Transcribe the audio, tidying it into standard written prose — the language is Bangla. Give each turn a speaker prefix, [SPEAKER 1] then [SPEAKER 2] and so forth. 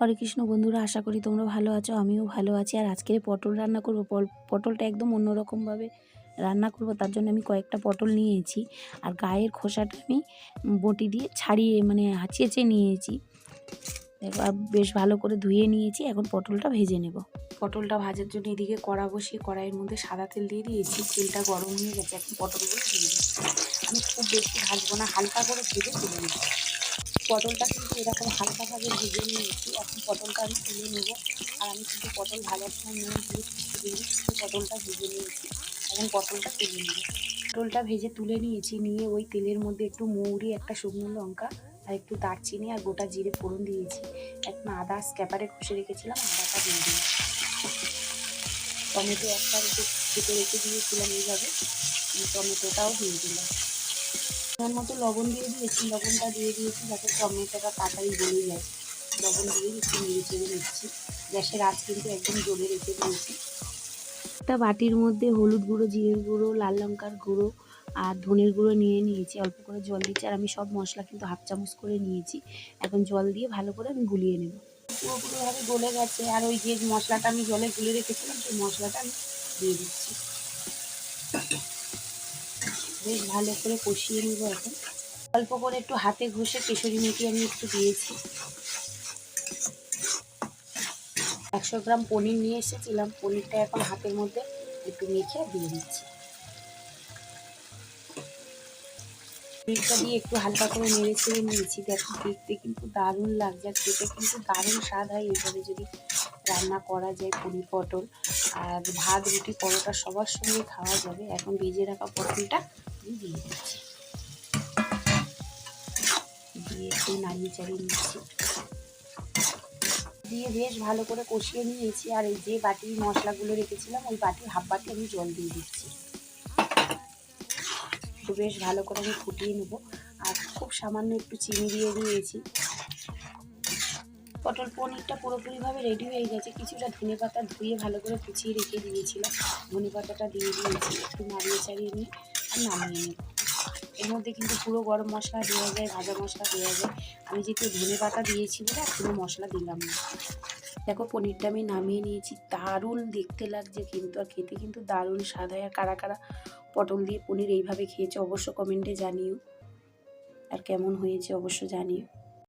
[SPEAKER 1] হরে কৃষ্ণ বন্ধুরা, আশা করি তোমরা ভালো আছো। আমিও ভালো আছি। আর আজকে পটল রান্না করবো। পটলটা একদম অন্যরকমভাবে রান্না করব। তার জন্য আমি কয়েকটা পটল নিয়েছি আর গায়ের খোসাটা আমি বটি দিয়ে ছাড়িয়ে চেঁচে নিয়েছি। এবার বেশ ভালো করে ধুয়ে নিয়েছি। এখন পটলটা ভেজে নেব। পটলটা ভাজার জন্য এদিকে কড়া বসিয়ে কড়াইয়ের মধ্যে সাদা তেল দিয়ে দিয়েছি। তেলটা গরম হয়ে গেছে, এখন পটলগুলো দিয়ে দিচ্ছি। আমি খুব বেশি ভাজবো না, হালকা করে ভেজে তুলে নেব। পটলটা কিন্তু এরকম হালকাভাবে ভেজে নিয়েছি। এখন পটলটা আমি তুলে নেব। আর আমি কিন্তু পটল ভাজার সময় নুন দিয়ে পটলটা ভেজে নিয়েছি। এখন পটলটা তুলে নেব। পটলটা ভেজে তুলে নিয়েছি। নিয়ে ওই তেলের মধ্যে একটু মৌরি, একটা শুকনো লঙ্কা আর একটু দারচিনি আর গোটা জিরে ফোড়ন দিয়েছি। এখন আদা স্ক্যাপারে ঘষে রেখেছিলাম, আদাটা দিয়ে দিলাম। টমেটো একটা কেটে রেখে দিয়েছিলাম এইভাবে, টমেটোটাও দিয়ে দিলাম। আমার মতো লবণ দিয়ে দিয়েছি, লবণটা দিয়ে দিয়েছি যাতে টমেটোটা তাড়াতাড়ি গলে যায়। লবণ দিয়ে একটু নেড়ে চেড়ে নিচ্ছি। গ্যাসের আঁচ কিন্তু একদম জ্বলে রেখে দিয়েছি। একটা বাটির মধ্যে হলুদ গুঁড়ো, জিরের গুঁড়ো, লাল লঙ্কার গুঁড়ো আর ধনের গুঁড়ো নিয়ে নিয়েছি। অল্প করে জল দিচ্ছি। আর আমি সব মশলা কিন্তু হাফ চামচ করে নিয়েছি। এখন জল দিয়ে ভালো করে আমি গুলিয়ে নেব। পুরোপুরিভাবে গলে গেছে। আর ওই যে মশলাটা আমি জলে গুলে রেখেছিলাম, সেই মশলাটা আমি দিয়ে দিচ্ছি। বেশ ভালো করে কষিয়ে নেব। এখন অল্প করে একটু হাতে ঘষে কেশরি মেথি আমি একটু দিয়েছি। 100 গ্রাম পনির নিয়ে এসেছিলাম, পনিরটা এখন হাতের মধ্যে একটু মেখে দিয়ে দিচ্ছি। পনিরটা দিয়ে একটু হালকা করে নেড়ে চেড়ে নিয়েছি। দেখো দেখতে কিন্তু দারুণ লাগছে, আর খেতে কিন্তু দারুণ স্বাদ হয় এইভাবে যদি রান্না করা যায় পনির পটল। আর ভাত, রুটি, পরোটা সবার সঙ্গে খাওয়া যাবে। এখন ভেজে রাখা পটলটা দিয়ে দিচ্ছি, দিয়ে একটু নাড়িয়ে চাড়িয়ে নিচ্ছি। দিয়ে বেশ ভালো করে কষিয়ে নিয়েছি। আর এই যে বাটির মশলাগুলো রেখেছিলাম, ওই বাটির হাফ বাটি আমি জল দিয়ে দিচ্ছি। তো বেশ ভালো করে আমি ফুটিয়ে নেবো। আর খুব সামান্য একটু চিনি দিয়ে দিয়েছি। পটল পনিরটা পুরোপুরিভাবে রেডি হয়ে গেছে। কিছুটা ধনেপাতা ধুয়ে ভালো করে কুচিয়ে রেখে দিয়েছিলাম, ধনেপাতাটা দিয়ে দিয়েছি। একটু নাড়িয়ে চাড়িয়ে নিয়ে আর নামিয়ে নেব। এর মধ্যে কিন্তু পুরো গরম মশলা দেওয়া যায়, ভাজা মশলা দেওয়া যায়। আমি যেহেতু ধনেপাতা দিয়েছি বলে আর কোনো মশলা দিলাম না। দেখো পনিরটা আমি নামিয়ে নিয়েছি। দারুণ দেখতে লাগছে কিন্তু, আর খেতে কিন্তু দারুণ স্বাদ হয়। আর কারা কারা পটল দিয়ে পনির এইভাবে খেয়েছে অবশ্য কমেন্টে জানিও, আর কেমন হয়েছে অবশ্য জানিও।